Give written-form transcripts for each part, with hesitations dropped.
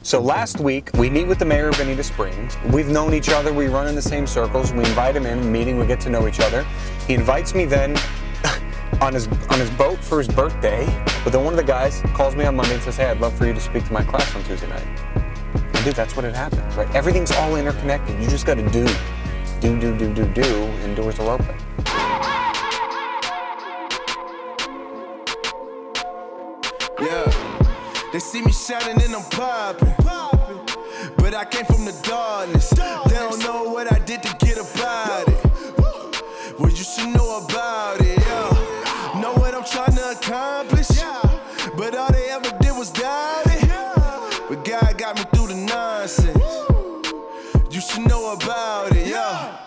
So last week, we meet with the mayor of Bonita Springs. We've known each other, we run in the same circles. We invite him in, meeting, we get to know each other. He invites me then on his boat for his birthday, but then one of the guys calls me on Monday and says, hey, I'd love for you to speak to my class on Tuesday night. And dude, that's what it happens, right? Everything's all interconnected. You just gotta do, and doors will open. Yeah, they see me shining and I'm popping, but I came from the darkness. They don't know what I did to get about it. Well, you should know about it, yeah. Know what I'm trying to accomplish, but all they ever did was doubt it. But God got me through the nonsense. You should know about it, yeah.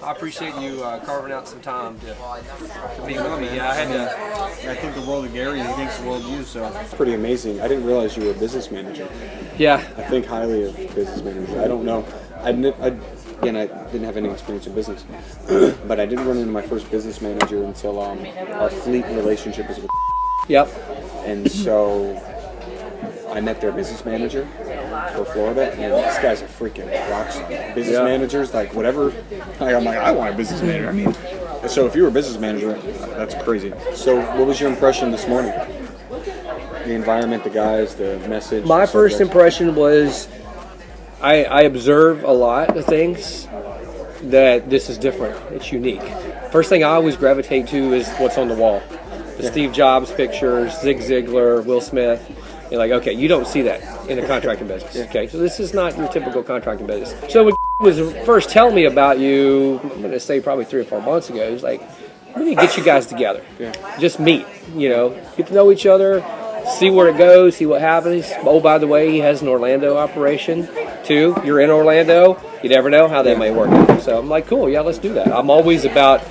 I appreciate you carving out some time to be with me. Yeah, I think the world of Gary, he thinks the world of you, so. It's pretty amazing. I didn't realize you were a business manager. Yeah. I think highly of business managers. I don't know. I didn't have any experience in business, but I didn't run into my first business manager until our fleet relationship was with. Yep. And so I met their business manager for Florida, and this guy's a freaking rock star. Business managers, like whatever. I'm like, I want a business manager. I mean, so if you were a business manager, that's crazy. So what was your impression this morning? The environment, the guys, the message? My first impression was I observe a lot of things that this is different. It's unique. First thing I always gravitate to is what's on the wall. The Steve Jobs pictures, Zig Ziglar, Will Smith. You're like, okay, you don't see that in the contracting business. Okay, so this is not your typical contracting business. So when was first telling me about you, I'm going to say probably 3 or 4 months ago, he was like, we need to get you guys together. Yeah. Just meet, get to know each other, see where it goes, see what happens. Oh, by the way, he has an Orlando operation too. You're in Orlando. You never know how that may work out. So I'm like, cool, yeah, let's do that. I'm always about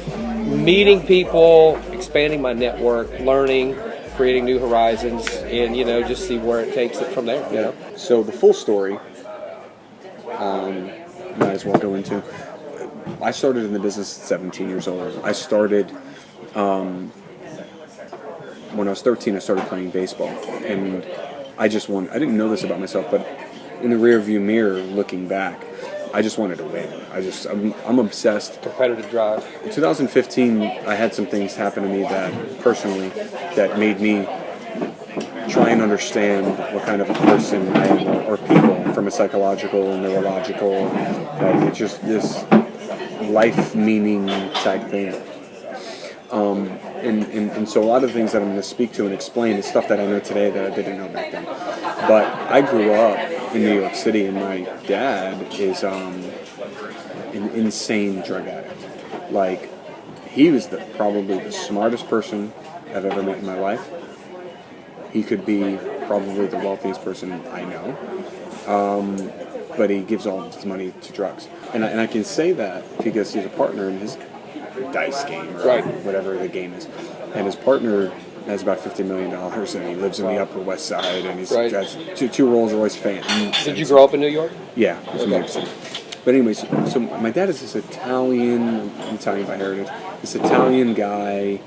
meeting people, expanding my network, learning, creating new horizons, and just see where it takes it from there. So the full story, might as well go into. I started in the business at 17 years old. I started when I was 13. I started playing baseball, and I didn't know this about myself, but in the rearview mirror, looking back, I just wanted to win. I'm obsessed. Competitive drive. In 2015, I had some things happen to me that made me try and understand what kind of a person I am, or people, from a psychological, neurological, it's just this life meaning type thing. And so a lot of the things that I'm going to speak to and explain is stuff that I know today that I didn't know back then. But I grew up in New York City, and my dad is an insane drug addict. Like, he was probably the smartest person I've ever met in my life. He could be probably the wealthiest person I know, but he gives all of his money to drugs. And I can say that because he's a partner in his dice game, or whatever the game is. And his partner has about $50 million, and he lives in the Upper West Side, and he's got two Rolls-Royce fans. Did you grow up in New York? Yeah, it was amazing. But anyways, so my dad is this Italian by heritage, this Italian guy,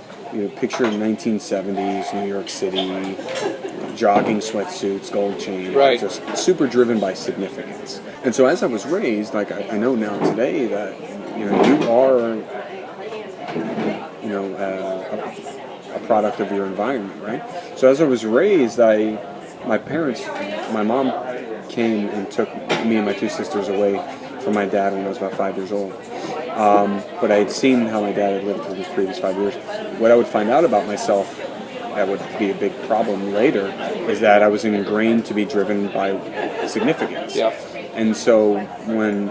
picture 1970s New York City, jogging sweatsuits, gold chain, just super driven by significance. And so as I was raised, like I know now today that, you are, a product of your environment, right? So as I was raised, my mom came and took me and my 2 sisters away from my dad when I was about 5 years old. But I had seen how my dad had lived for these previous 5 years. What I would find out about myself that would be a big problem later, is that I was ingrained to be driven by significance. Yeah. And so when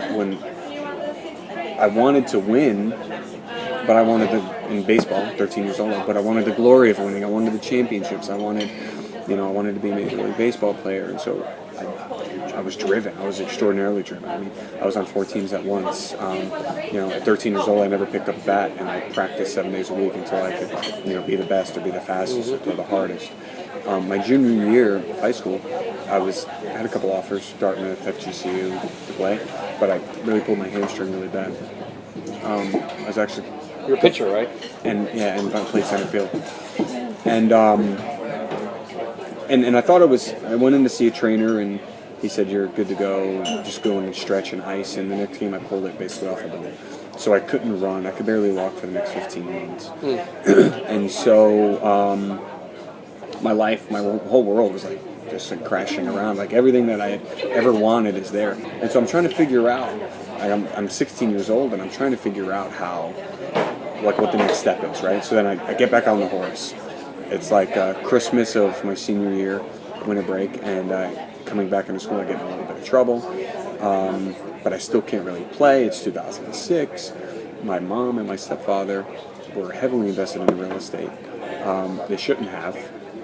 I wanted to win, but I wanted in baseball, 13 years old, but I wanted the glory of winning. I wanted the championships. I wanted to be a Major League Baseball player. And so I was driven. I was extraordinarily driven. I mean, I was on 4 teams at once. At 13 years old, I never picked up a bat, and I practiced 7 days a week until I could, be the best or be the fastest or throw the hardest. My junior year of high school, I had a couple offers, Dartmouth, FGCU to play, but I really pulled my hamstring really bad. I was actually... You're a pitcher, right? And I played center field. And I thought I went in to see a trainer, and he said, you're good to go, just go and stretch and ice, and the next game I pulled it basically off the bone. So I couldn't run, I could barely walk for the next 15 months. And so my whole world was just crashing around, everything that I had ever wanted is there. And so I'm trying to figure out, I'm 16 years old, and I'm trying to figure out how, what the next step is, right? So then I get back on the horse. It's Christmas of my senior year, winter break, and coming back into school, I get in a little bit of trouble. But I still can't really play. It's 2006. My mom and my stepfather were heavily invested in real estate. They shouldn't have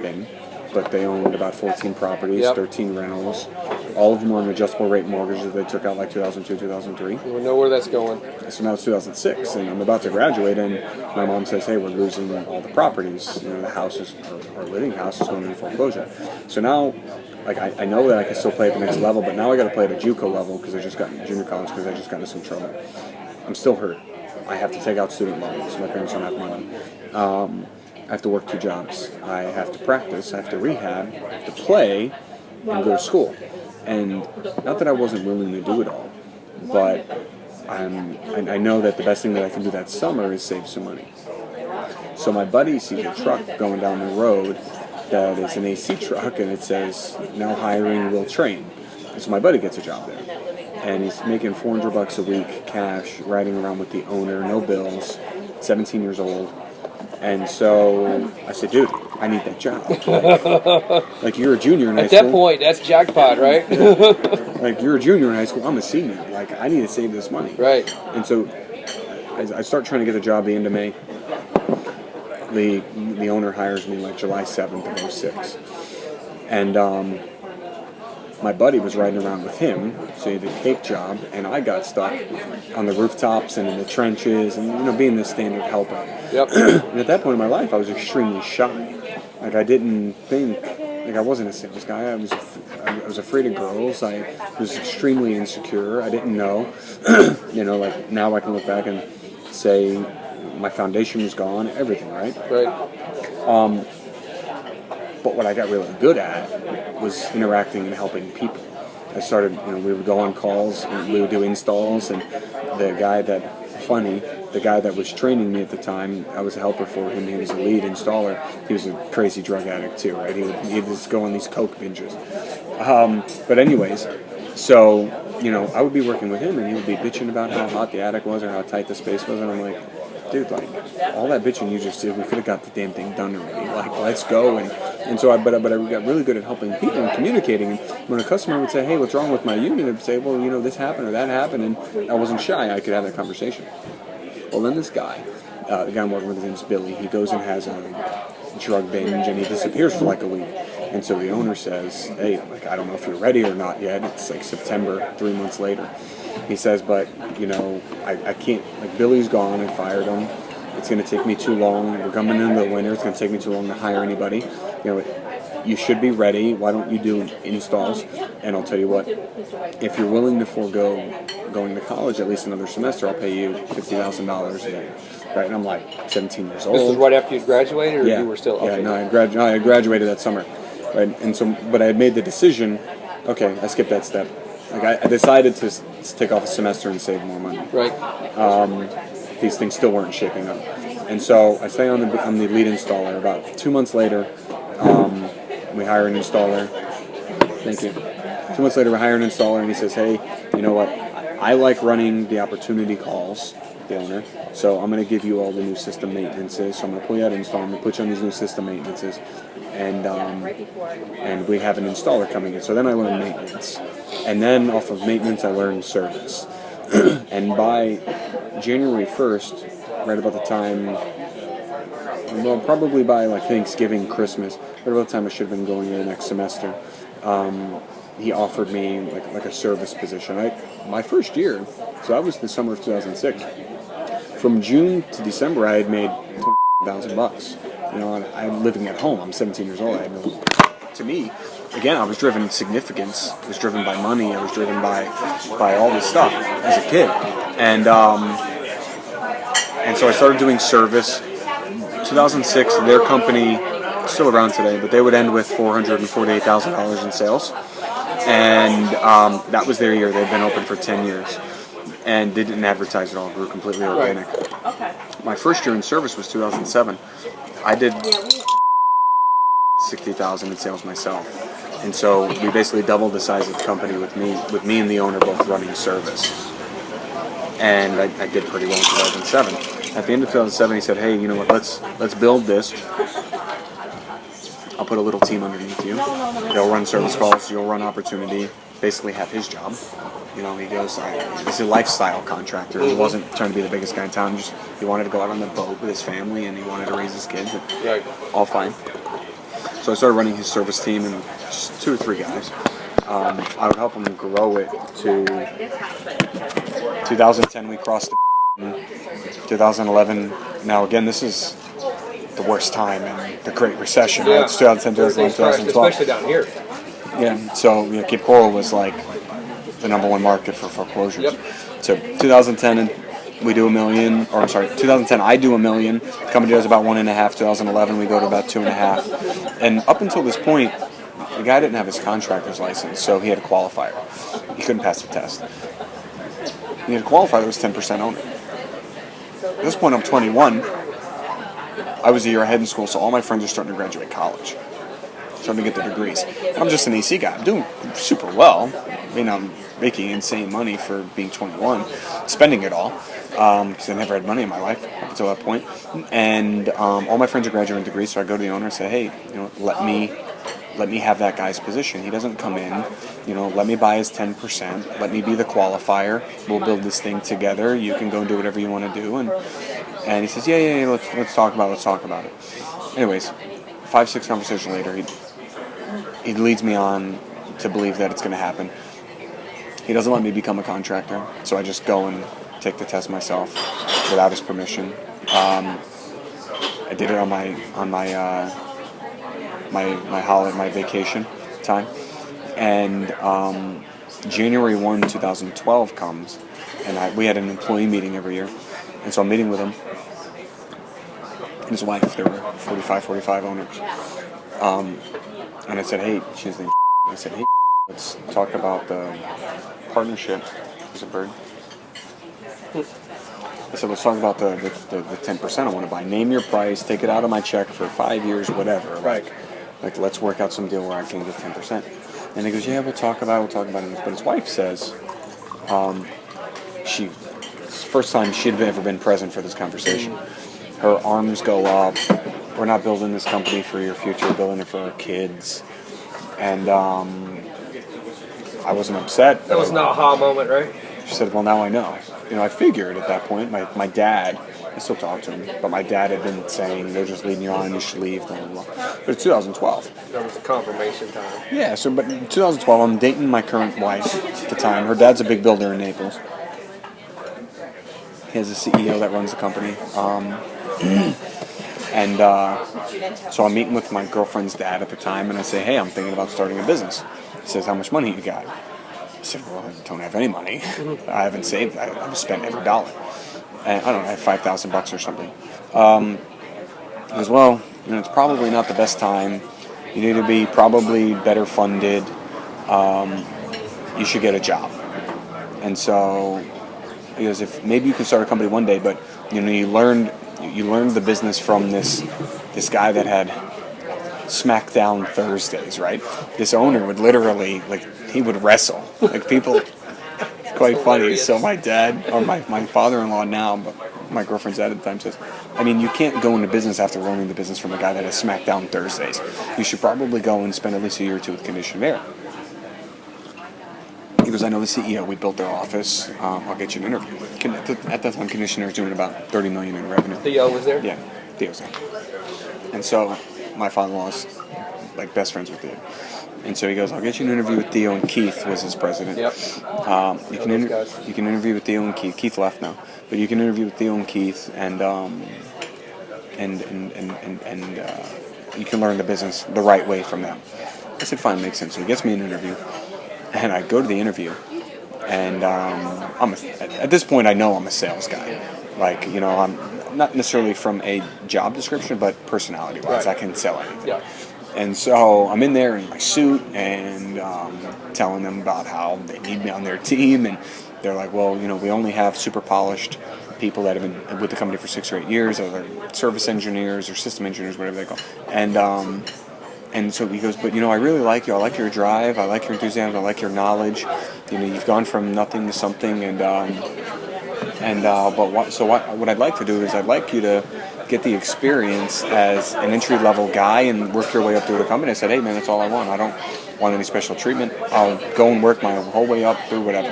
been, but they owned about 14 properties, 13 rentals. All of them were on adjustable rate mortgages they took out 2002, 2003. We know where that's going. So now it's 2006, and I'm about to graduate, and my mom says, hey, we're losing all the properties. The houses, our living house is going into foreclosure. So now, I know that I can still play at the next level, but now I got to play at a JUCO level because I just got into junior college because I just got into some trouble. I'm still hurt. I have to take out student loans. My parents don't have money. I have to work 2 jobs. I have to practice. I have to rehab. I have to play and go to school. And not that I wasn't willing to do it all, but I know that the best thing that I can do that summer is save some money. So my buddy sees a truck going down the road that is an AC truck, and it says, now hiring, will train. And so my buddy gets a job there. And he's making $400 a week cash, riding around with the owner, no bills, 17 years old. And so I said, dude, I need that job. You're a junior in high school. At that point, that's jackpot, right? You're a junior in high school, I'm a senior. I need to save this money. Right. And so I start trying to get a job the end of May. The owner hires me July 7th of 06. And my buddy was riding around with him, so he did a cake job, and I got stuck on the rooftops and in the trenches and, being the standard helper. Yep. And at that point in my life, I was extremely shy. I didn't think, I wasn't a sales guy. I was afraid of girls. I was extremely insecure. I didn't know. Now I can look back and say my foundation was gone, everything, right? Right. But what I got really good at was interacting and helping people. I started, we would go on calls and we would do installs, and the guy that was training me at the time, I was a helper for him. He was a lead installer. He was a crazy drug addict too, right? He'd just go on these coke binges. But anyways, so, I would be working with him, and he would be bitching about how hot the attic was or how tight the space was, and I'm like, dude, all that bitching you just did, we could have got the damn thing done already. Let's go. And so I got really good at helping people and communicating. And when a customer would say, hey, what's wrong with my unit? I'd say, well, this happened or that happened. And I wasn't shy. I could have that conversation. Well, then this guy, the guy I'm working with, his name's Billy. He goes and has a drug binge, and he disappears for a week. And so the owner says, hey, I don't know if you're ready or not yet. It's September, 3 months later. He says, but, I can't, Billy's gone, I fired him. It's going to take me too long. We're coming into the winter. It's going to take me too long to hire anybody. You should be ready. Why don't you do installs? And I'll tell you what, if you're willing to forego going to college at least another semester, I'll pay you $50,000 a year. Right? And I'm 17 years old. This was right after you graduated, or you were still? Okay. Yeah, no, I graduated that summer. Right? And so, but I had made the decision, okay, I skipped that step. I decided to take off a semester and save more money. Right. These things still weren't shaping up. And so I stay on the lead installer. About 2 months later, we hire an installer. Thank you. 2 months later, we hire an installer, and he says, hey, you know what? I like running the opportunity calls, the owner. So I'm going to give you all the new system maintenances. So I'm going to pull you out an install. I'm going to put you on these new system maintenances. And we have an installer coming in. So then I learn maintenance. And then off of maintenance, I learn service. And by January 1st, right about the time, well, probably by like Thanksgiving, Christmas, right about the time I should have been going in the next semester, he offered me like a service position. My first year, so that was the summer of 2006. From June to December, I had made $20,000. You know, I'm living at home. I'm 17 years old. To me, again, I was driven significance. I was driven by money. I was driven by all this stuff as a kid, and so I started doing service. 2006, their company, still around today, but they would end with $448,000 in sales, and that was their year. They'd been open for 10 years, and they didn't advertise at all. It grew completely organic. Okay. My first year in service was 2007. I did 60,000 in sales myself, and so we basically doubled the size of the company with me and the owner both running service, and I did pretty well in 2007. At the end of 2007, he said, "Hey, you know what? Let's build this. I'll put a little team underneath you. They'll run service calls. You'll run opportunity. Basically, have his job." You know, he goes, he's a lifestyle contractor. He wasn't trying to be the biggest guy in town. He wanted to go out on the boat with his family, and he wanted to raise his kids. And all fine. So I started running his service team, and just 2 or 3 guys. I would help him grow it to 2010. We crossed 2011. Now again, this is the worst time in the Great Recession. Right? It's 2010, 2011, 2012. Especially down here. Yeah. So Cape Coral was like the #1 market for foreclosures. Yep. So 2010, we do $1 million. Or I'm sorry, 2010 I do $1 million. The company does about 1.5. 2011 we go to about 2.5. And up until this point, the guy didn't have his contractor's license, so he had a qualifier. He couldn't pass the test. He had a qualifier that was 10% owner. At this point, I'm 21. I was a year ahead in school, so all my friends are starting to graduate college, starting to get their degrees. I'm just an AC guy. I'm doing super well. I mean, I'm making insane money for being 21, spending it all, because I never had money in my life up until that point. And all my friends are graduating degrees, so I go to the owner and say, "Hey, let me have that guy's position. He doesn't come in. Let me buy his 10%. Let me be the qualifier. We'll build this thing together. You can go and do whatever you want to do." And he says, yeah, let's talk about it. Anyways, 5-6 conversations later, he leads me on to believe that it's going to happen. He doesn't let me become a contractor, so I just go and take the test myself without his permission. I did it on my holiday, my vacation time, and January 1, 2012 comes, and we had an employee meeting every year, and so I'm meeting with him and his wife. There were 45 owners, and I said, "Hey," she's named. I said, "Hey, let's talk about the partnership." There's a bird. I said, "Let's talk about the 10% I want to buy. Name your price, take it out of my check for 5 years, whatever. Like, let's work out some deal where I can get 10%. And he goes, "Yeah, we'll talk about it. But his wife says, it's the first time she'd ever been present for this conversation. Her arms go up. "We're not building this company for your future. We're building it for our kids." And I wasn't upset. That was an aha moment, right? She said, "Well, now I know." I figured at that point, my dad, I still talk to him, but my dad had been saying, "They're just leading you on, you should leave, blah, blah, blah." But it's 2012. That was a confirmation time. Yeah, but in 2012, I'm dating my current wife at the time. Her dad's a big builder in Naples. He has a CEO that runs the company. So I'm meeting with my girlfriend's dad at the time, and I say, "Hey, I'm thinking about starting a business." He says, "How much money you got?" I said, "Well, I don't have any money. I haven't saved. I've spent every dollar. And I don't know, I have $5,000 or something." He goes, "Well, it's probably not the best time. You need to be probably better funded. You should get a job." And so he goes, "If maybe you can start a company one day, but you learned the business from this guy that had SmackDown Thursdays, right? This owner would literally, he would wrestle. People quite funny. So my dad, or my father-in-law now, but my girlfriend's dad at the time, says, I mean, you can't go into business after learning the business from a guy that has SmackDown Thursdays. You should probably go and spend at least a year or two with Conditioned Air. He goes, I know the CEO. We built their office. I'll get you an interview. At that time, Conditioned Air was doing about $30 million in revenue. Theo was there? Yeah, Theo's there. And so my father-in-law's like best friends with Theo. And so he goes, I'll get you an interview with Theo, and Keith was his president. Yep. You can interview with Theo and Keith. Keith left now, but you can interview with Theo and Keith, and you can learn the business the right way from them. I said, fine, makes sense. So he gets me an interview, and I go to the interview, and at this point I know I'm a sales guy. Like, you know, I'm not necessarily from a job description, but personality-wise, Right. I can sell anything. Yeah. And so I'm in there in my suit and telling them about how they need me on their team. And they're like, well, you know, we only have super polished people that have been with the company for 6 or 8 years, or they're service engineers or system engineers, whatever they call. And so he goes, but, you know, I really like you. I like your drive. I like your enthusiasm. I like your knowledge. You know, you've gone from nothing to something. What I'd like to do is I'd like you to get the experience as an entry-level guy and work your way up through the company. I said, hey, man, that's all I want. I don't want any special treatment. I'll go and work my whole way up through whatever.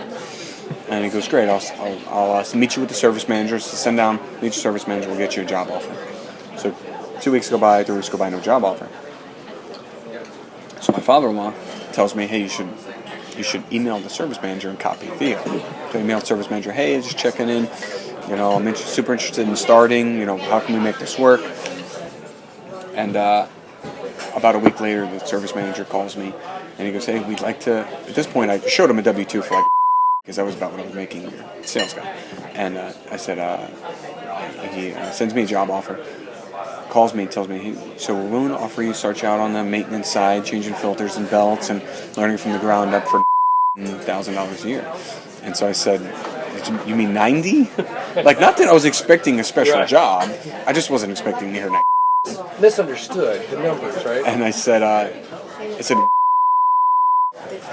And he goes, great, I'll meet you with the service managers. So send down, meet your service manager, we'll get you a job offer. So 2 weeks go by, 3 weeks go by, no job offer. So my father-in-law tells me, hey, you should email the service manager and copy Theo. So I emailed the service manager, hey, just checking in. You know, I'm super interested in starting. You know, how can we make this work? And about a week later, the service manager calls me, and he goes, hey, we'd like to... At this point, I showed him a W-2 for like... because that was about what I was making, sales guy. And I said, he sends me a job offer, calls me, tells me, hey, so we're willing to offer you, start you out on the maintenance side, changing filters and belts, and learning from the ground up for $1,000 a year. And so I said, you mean 90? Like, not that I was expecting a special job. I just wasn't expecting to hear 90. Misunderstood the numbers, right? And I said, I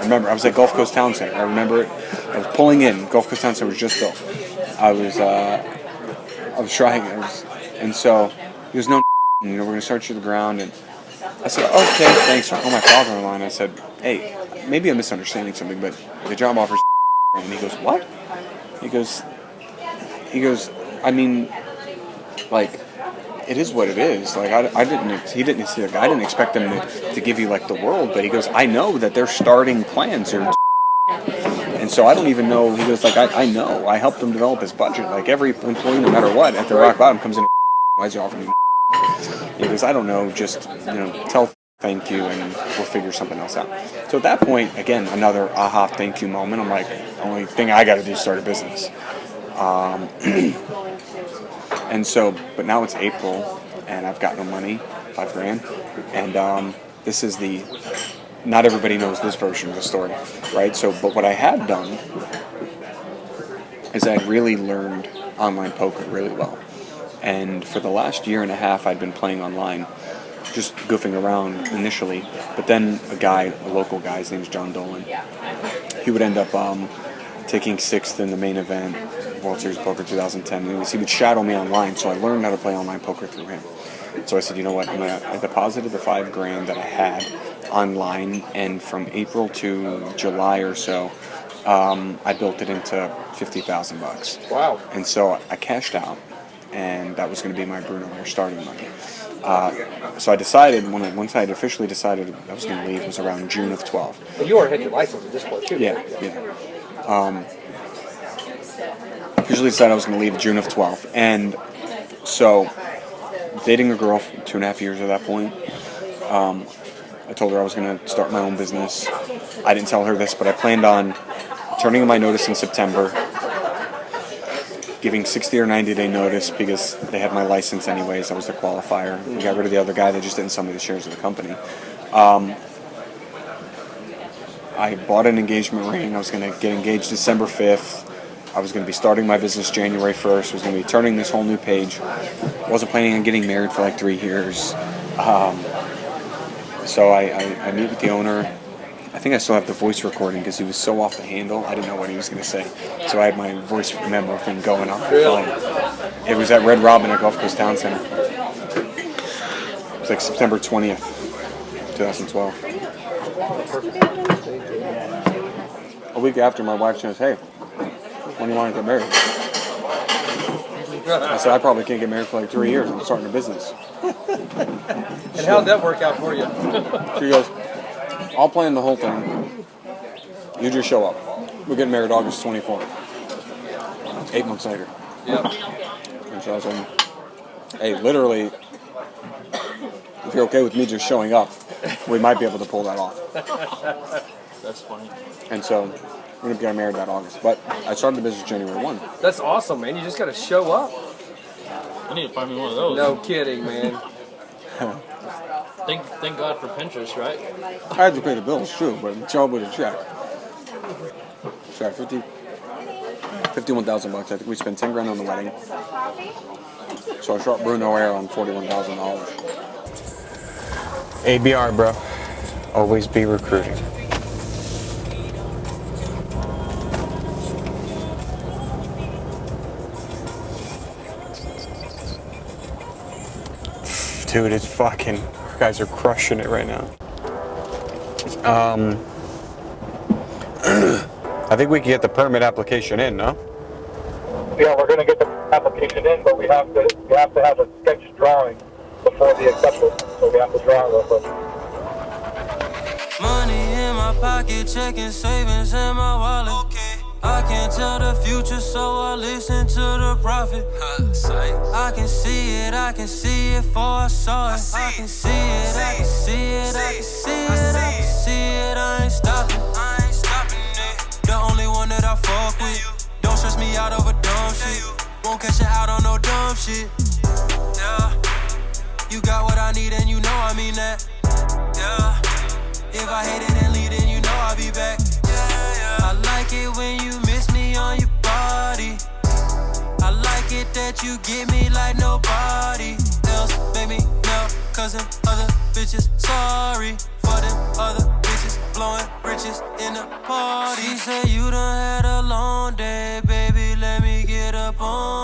remember, I was at Gulf Coast Town Center. I remember it. I was pulling in. Gulf Coast Town Center was just built. I was trying. And so he goes, no, you know, we're going to start you to the ground. And I said, okay, thanks. I called my father-in-law and I said, hey, maybe I'm misunderstanding something, but the job offer's. And he goes, what? He goes, I mean, like, it is what it is. Like, I didn't expect them to give you like the world, but he goes, I know that their starting plans are, and so I don't even know. He goes, like, I know. I helped them develop his budget. Like, every employee, no matter what, at the rock bottom comes in. Why is he offering me? He goes, I don't know. Just, you know, tell thank you, and we'll figure something else out. So at that point, again, another aha thank you moment. I'm like, the only thing I got to do is start a business. And so, but now it's April, and I've got no money, $5,000, and this is not everybody knows this version of the story, right? So, but what I had done is I really learned online poker really well, and for the last year and a half, I'd been playing online, just goofing around initially, but then a local guy, his name's John Dolan, he would end up taking 6th in the main event, World Series of Poker 2010. He would shadow me online, so I learned how to play online poker through him. So I said, you know what, I deposited the $5,000 that I had online, and from April to July or so, I built it into $50,000. Wow. And so I cashed out, and that was going to be my Bruno Air starting money. So I decided, once I had officially decided I was going to leave, it was around June of 12. Well, you already had your license at this point, too. Yeah. Usually decided I was going to leave June of 12. And so, dating a girl for 2.5 years at that point, I told her I was going to start my own business. I didn't tell her this, but I planned on turning in my notice in September, giving 60 or 90-day notice because they had my license anyways. I was the qualifier. We got rid of the other guy. They just didn't sell me the shares of the company. I bought an engagement ring. I was going to get engaged December 5th. I was going to be starting my business January 1st. I was going to be turning this whole new page. I wasn't planning on getting married for like 3 years. So I meet with the owner. I think I still have the voice recording because he was so off the handle. I didn't know what he was going to say. So I had my voice memo thing going on my phone. It was at Red Robin at Gulf Coast Town Center. It was like September 20th, 2012. A week after, my wife says, "Hey, when do you want to get married?" I said, "I probably can't get married for like 3 years. I'm starting a business." And how'd that work out for you? She goes, "I'll plan the whole thing. You just show up. We're getting married August 24th. 8 months later." Yep. And so I was like, "Hey, literally, if you're okay with me just showing up, we might be able to pull that off." That's funny. And so we're going to get married that August. But I started the business January 1. That's awesome, man. You just got to show up. I need to find me one of those. No kidding, man. Thank God for Pinterest, right? I had to pay the bills too, but show up with a check. Sorry, 51,000 bucks. I think we spent 10 grand on the wedding. So I shot Bruno Air on $41,000. ABR, bro. Always be recruiting. Dude, it's fucking, you guys are crushing it right now. I think we can get the permit application in, no? Yeah, we're going to get the application in, but we have to have a sketch drawing before the acceptance, so we have to draw it real quick. Money in my pocket, checking savings in my wallet. Okay. I can't tell the future, so I listen to the prophet. I can see it before I saw it. I can see it, I can see it, I can see it, I can see it. I ain't stopping it. The only one that I fuck with. Don't stress me out over dumb shit. Won't cash it out on no dumb shit. Yeah, you got what I need and you know I mean that. Yeah, if I hate it and leave, then you know I'll be back. I like it when you miss me on your body. I like it that you get me like nobody else. Make me melt, cause them other bitches sorry for them other bitches blowing riches in the party. She said you done had a long day, baby, let me get up on